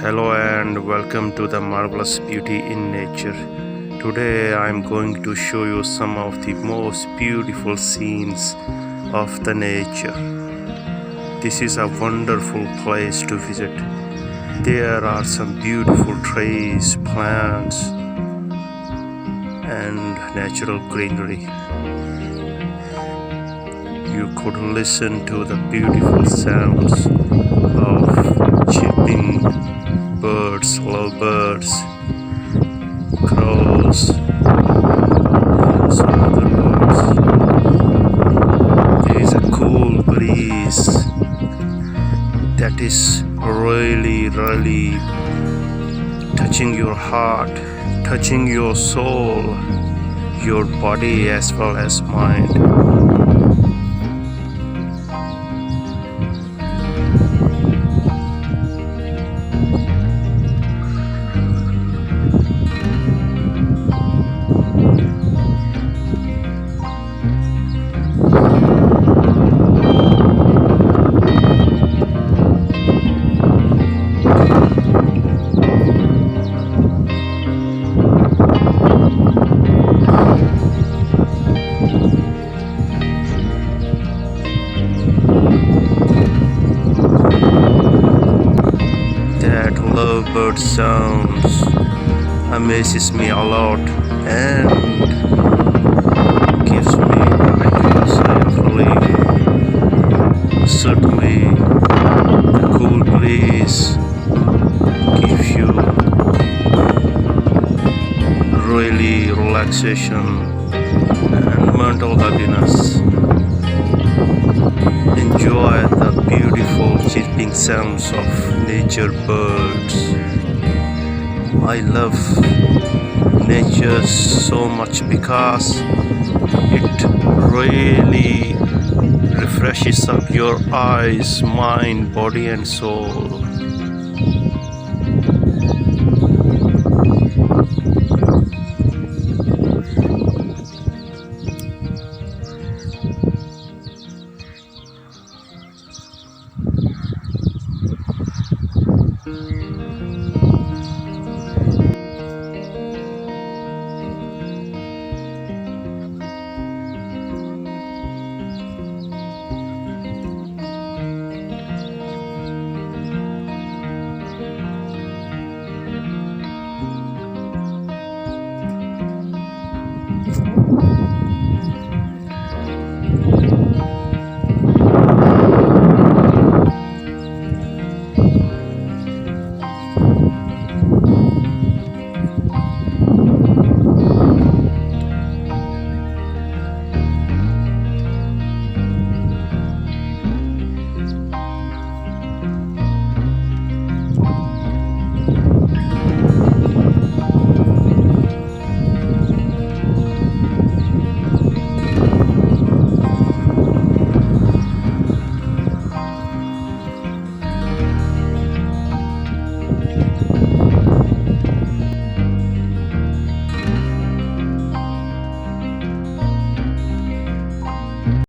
Hello and welcome to the marvelous beauty in nature. Today I am going to show you some of the most beautiful scenes of the nature. This is a wonderful place to visit. There are some beautiful trees, plants, and natural greenery. You could listen to the beautiful sounds of chirping birds, lovebirds, crows, and some other birds. There is a cool breeze that is really touching your heart, touching your soul, your body as well as mind. That lovebird sounds amazes me a lot and gives me a sigh of relief. Certainly, the cool breeze gives you really relaxation and mental happiness. Enjoy the beautiful chirping sounds of nature birds. I love nature so much because it really refreshes up your eyes, mind, body and soul.